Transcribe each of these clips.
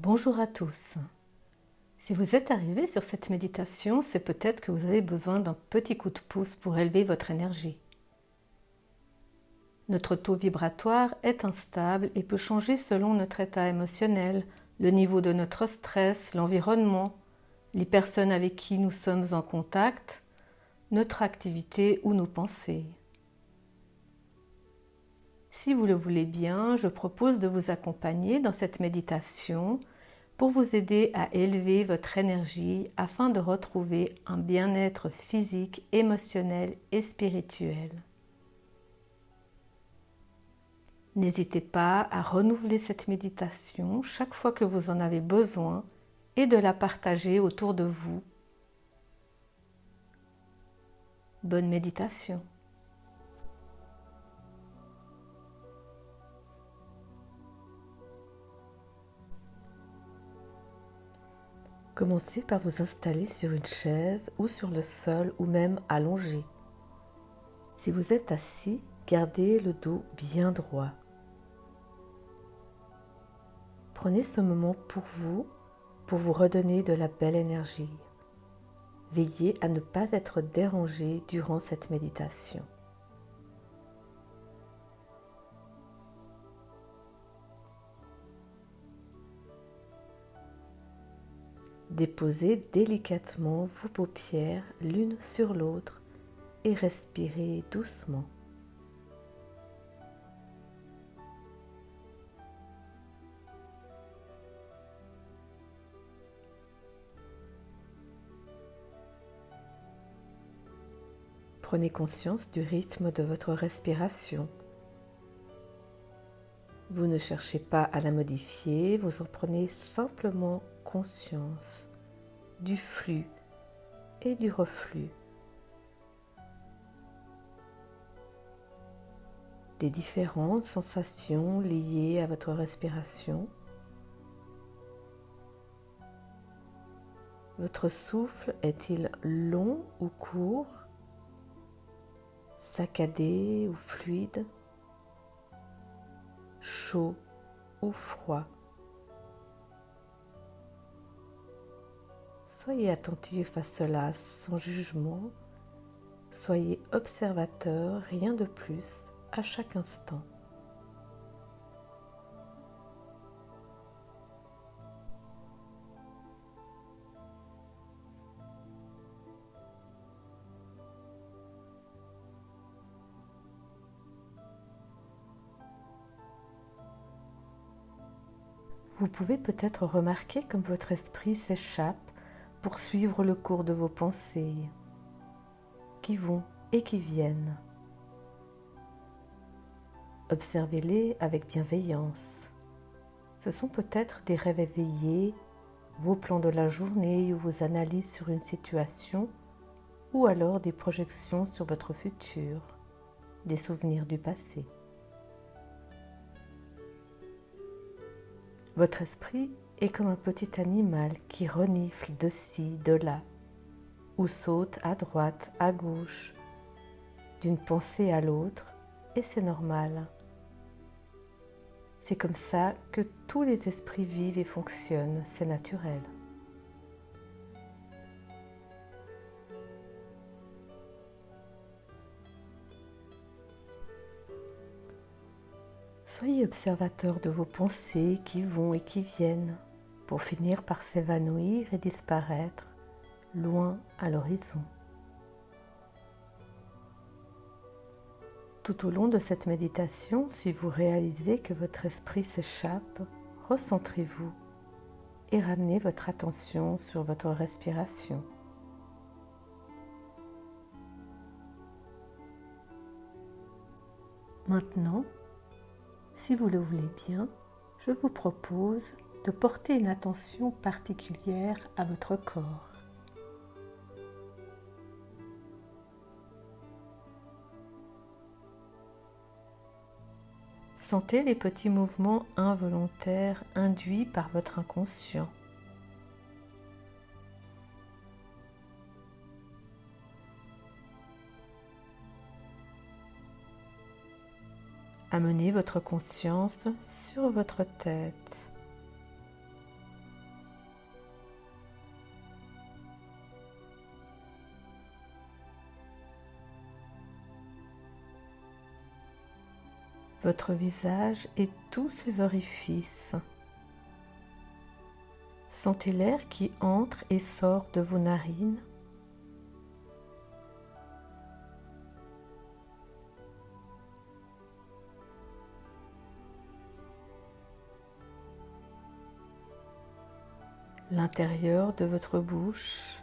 Bonjour à tous. Si vous êtes arrivé sur cette méditation, c'est peut-être que vous avez besoin d'un petit coup de pouce pour élever votre énergie. Notre taux vibratoire est instable et peut changer selon notre état émotionnel, le niveau de notre stress, l'environnement, les personnes avec qui nous sommes en contact, notre activité ou nos pensées. Si vous le voulez bien, je propose de vous accompagner dans cette méditation pour vous aider à élever votre énergie afin de retrouver un bien-être physique, émotionnel et spirituel. N'hésitez pas à renouveler cette méditation chaque fois que vous en avez besoin et de la partager autour de vous. Bonne méditation. Commencez par vous installer sur une chaise ou sur le sol ou même allongé. Si vous êtes assis, gardez le dos bien droit. Prenez ce moment pour vous redonner de la belle énergie. Veillez à ne pas être dérangé durant cette méditation. Déposez délicatement vos paupières l'une sur l'autre et respirez doucement. Prenez conscience du rythme de votre respiration. Vous ne cherchez pas à la modifier, vous en prenez simplement conscience du flux et du reflux, des différentes sensations liées à votre respiration. Votre souffle est-il long ou court, saccadé ou fluide, chaud ou froid? Soyez attentif à cela sans jugement, soyez observateur, rien de plus, à chaque instant. Vous pouvez peut-être remarquer comme votre esprit s'échappe pour suivre le cours de vos pensées qui vont et qui viennent. Observez-les avec bienveillance. Ce sont peut-être des rêves éveillés, vos plans de la journée ou vos analyses sur une situation, ou alors des projections sur votre futur, des souvenirs du passé. Votre esprit est comme un petit animal qui renifle de ci, de là, ou saute à droite, à gauche, d'une pensée à l'autre, et c'est normal. C'est comme ça que tous les esprits vivent et fonctionnent, c'est naturel. Soyez observateur de vos pensées qui vont et qui viennent pour finir par s'évanouir et disparaître loin à l'horizon. Tout au long de cette méditation, si vous réalisez que votre esprit s'échappe, recentrez-vous et ramenez votre attention sur votre respiration. Maintenant, si vous le voulez bien, je vous propose de porter une attention particulière à votre corps. Sentez les petits mouvements involontaires induits par votre inconscient. Amenez votre conscience sur votre tête. votre visage et tous ses orifices. Sentez l'air qui entre et sort de vos narines. L'intérieur de votre bouche.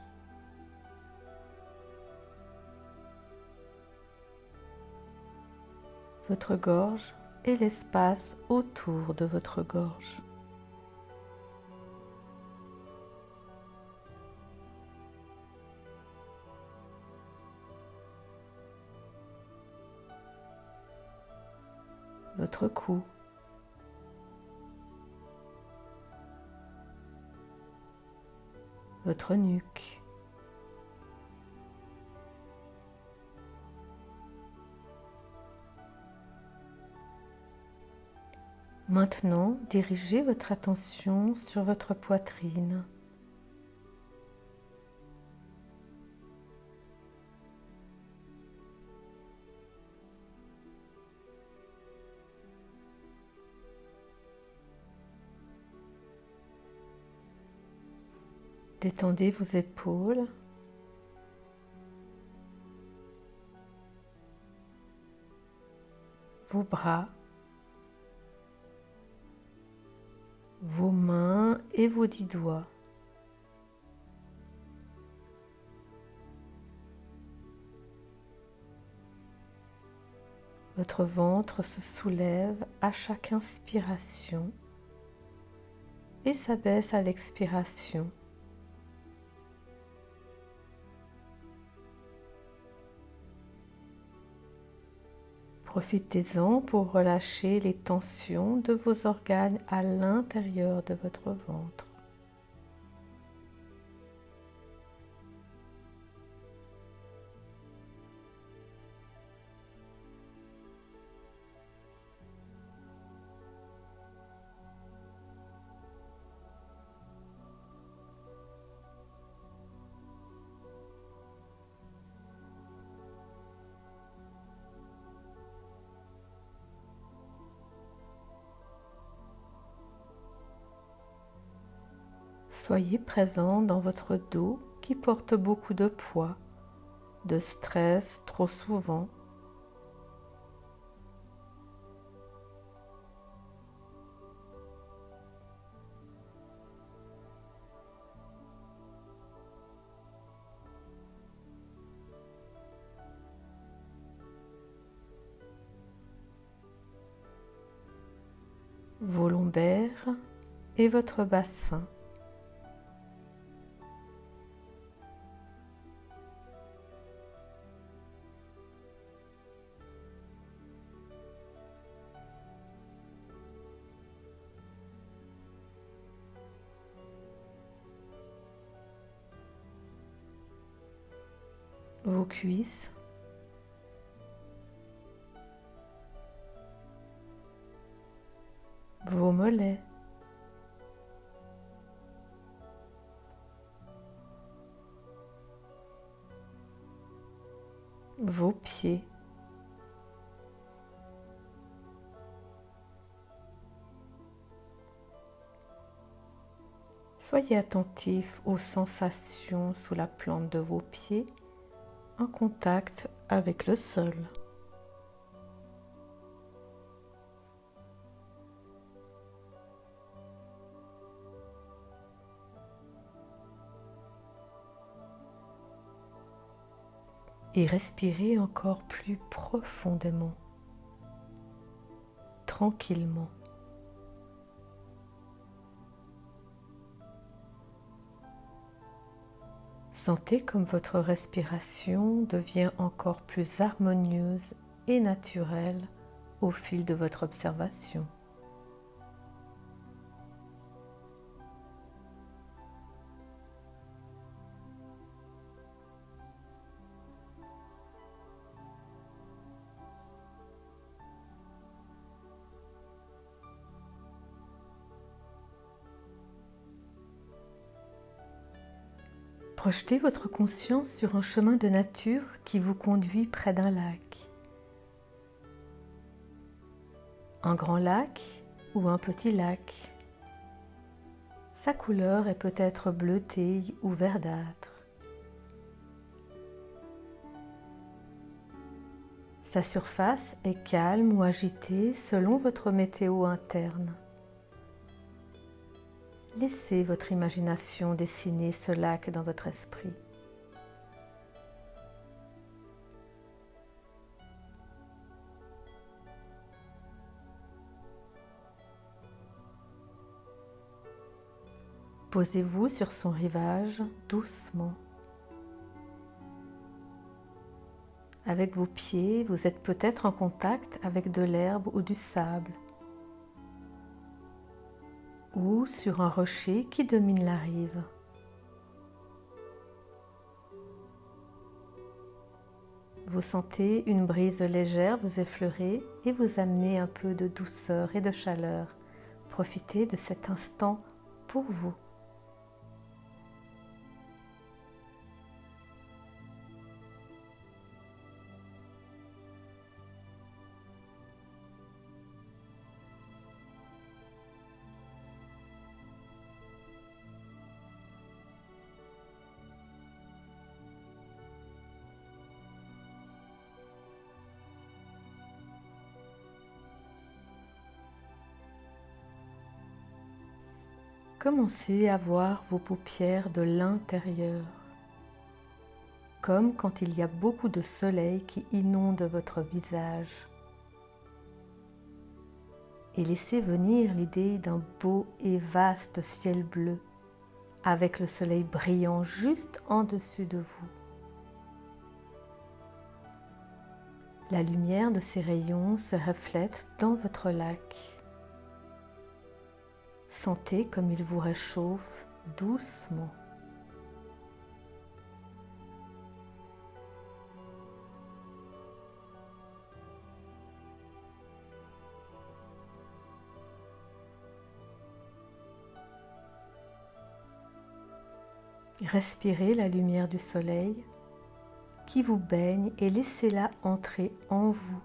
Votre gorge et l'espace autour de votre gorge. Votre cou. Votre nuque. Maintenant, dirigez votre attention sur votre poitrine. Détendez vos épaules. Vos bras. Vos mains et vos 10 doigts. Votre ventre se soulève à chaque inspiration et s'abaisse à l'expiration. Profitez-en pour relâcher les tensions de vos organes à l'intérieur de votre ventre. Soyez présent dans votre dos qui porte beaucoup de poids, de stress trop souvent. Vos lombaires et votre bassin. Vos cuisses, vos mollets, vos pieds, soyez attentif aux sensations sous la plante de vos pieds en contact avec le sol. Et respirez encore plus profondément, tranquillement. Sentez comme votre respiration devient encore plus harmonieuse et naturelle au fil de votre observation. Projetez votre conscience sur un chemin de nature qui vous conduit près d'un lac. Un grand lac ou un petit lac. Sa couleur est peut-être bleutée ou verdâtre. Sa surface est calme ou agitée selon votre météo interne. Laissez votre imagination dessiner ce lac dans votre esprit. Posez-vous sur son rivage doucement. Avec vos pieds, vous êtes peut-être en contact avec de l'herbe ou du sable, ou sur un rocher qui domine la rive. Vous sentez une brise légère vous effleurer et vous amener un peu de douceur et de chaleur. Profitez de cet instant pour vous. Commencez à voir vos paupières de l'intérieur, comme quand il y a beaucoup de soleil qui inonde votre visage. Et laissez venir l'idée d'un beau et vaste ciel bleu, avec le soleil brillant juste en dessus de vous. La lumière de ces rayons se reflète dans votre lac. Sentez comme il vous réchauffe doucement. Respirez la lumière du soleil qui vous baigne et laissez-la entrer en vous,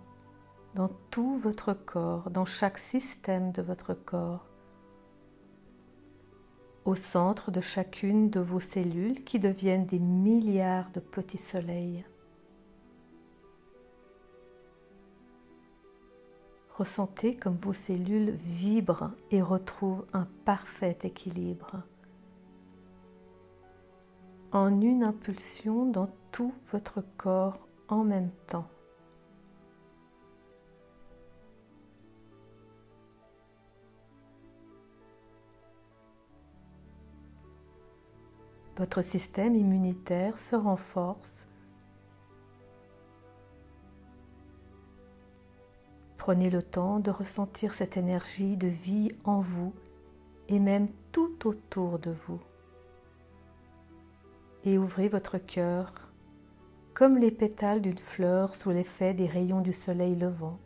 dans tout votre corps, dans chaque système de votre corps, au centre de chacune de vos cellules qui deviennent des milliards de petits soleils. Ressentez comme vos cellules vibrent et retrouvent un parfait équilibre, en une impulsion dans tout votre corps en même temps. Votre système immunitaire se renforce. Prenez le temps de ressentir cette énergie de vie en vous et même tout autour de vous. Et ouvrez votre cœur comme les pétales d'une fleur sous l'effet des rayons du soleil levant.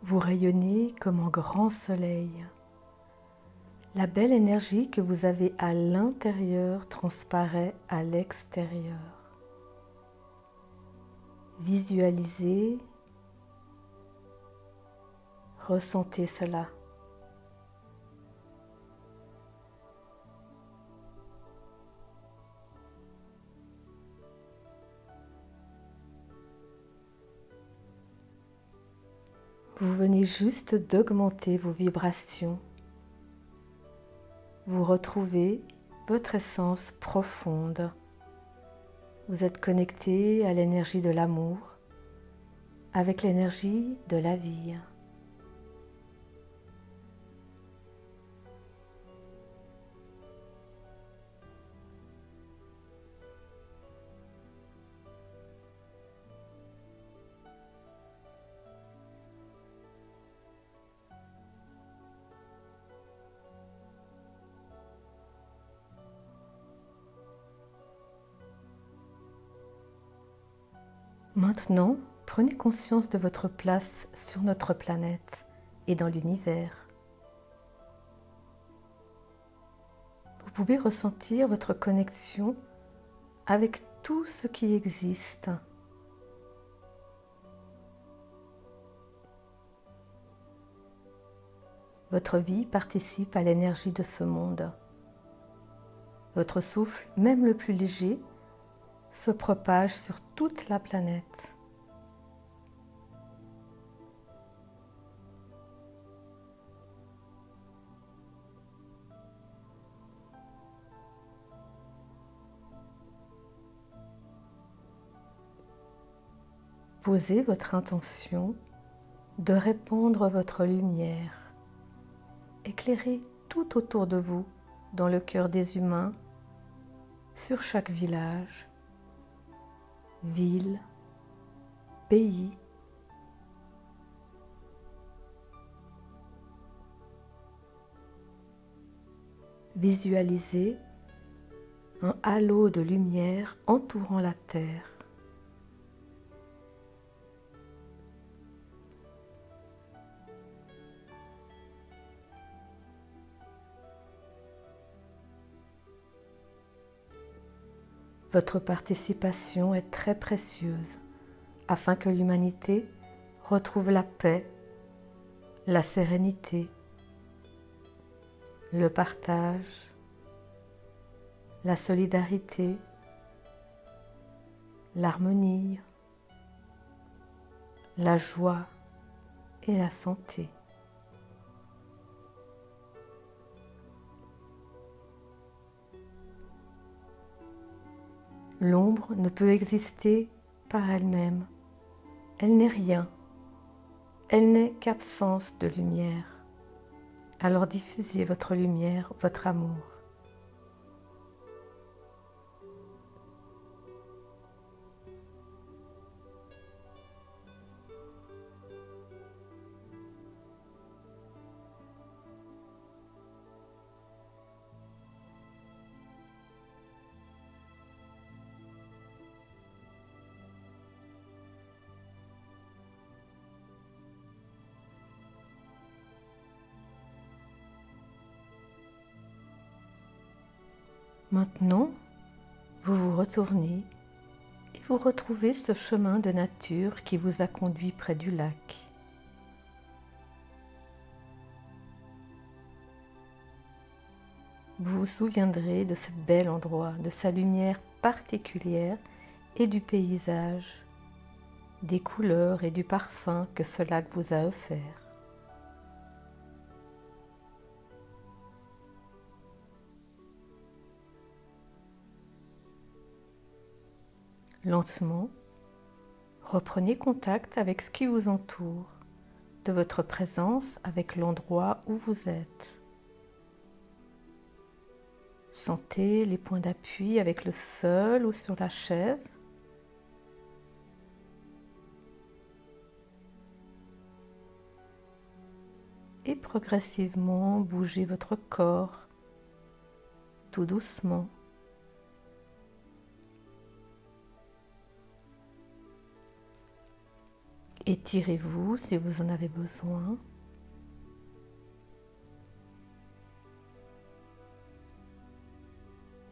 Vous rayonnez comme un grand soleil. La belle énergie que vous avez à l'intérieur transparaît à l'extérieur. Visualisez, ressentez cela. Vous venez juste d'augmenter vos vibrations. Vous retrouvez votre essence profonde. Vous êtes connecté à l'énergie de l'amour, avec l'énergie de la vie. Maintenant, prenez conscience de votre place sur notre planète et dans l'univers. Vous pouvez ressentir votre connexion avec tout ce qui existe. Votre vie participe à l'énergie de ce monde. Votre souffle, même le plus léger, se propage sur toute la planète. Posez votre intention de répandre votre lumière, éclairer tout autour de vous, dans le cœur des humains, sur chaque village, ville, pays. Visualisez un halo de lumière entourant la Terre. Votre participation est très précieuse afin que l'humanité retrouve la paix, la sérénité, le partage, la solidarité, l'harmonie, la joie et la santé. L'ombre ne peut exister par elle-même. Elle n'est rien. Elle n'est qu'absence de lumière. Alors diffusez votre lumière, votre amour. Maintenant, vous vous retournez et vous retrouvez ce chemin de nature qui vous a conduit près du lac. Vous vous souviendrez de ce bel endroit, de sa lumière particulière et du paysage, des couleurs et du parfum que ce lac vous a offert. Lentement, reprenez contact avec ce qui vous entoure, de votre présence avec l'endroit où vous êtes. Sentez les points d'appui avec le sol ou sur la chaise. Et progressivement, bougez votre corps, tout doucement. Étirez-vous si vous en avez besoin.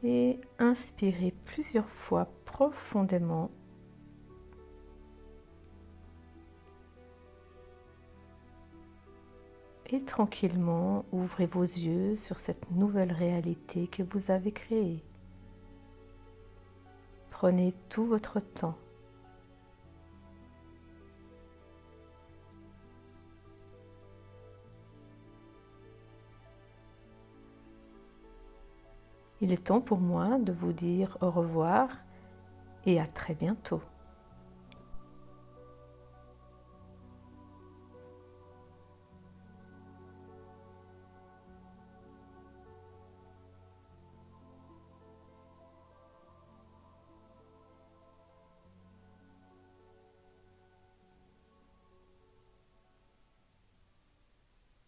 Et inspirez plusieurs fois profondément. Et tranquillement, ouvrez vos yeux sur cette nouvelle réalité que vous avez créée. Prenez tout votre temps. Il est temps pour moi de vous dire au revoir et à très bientôt.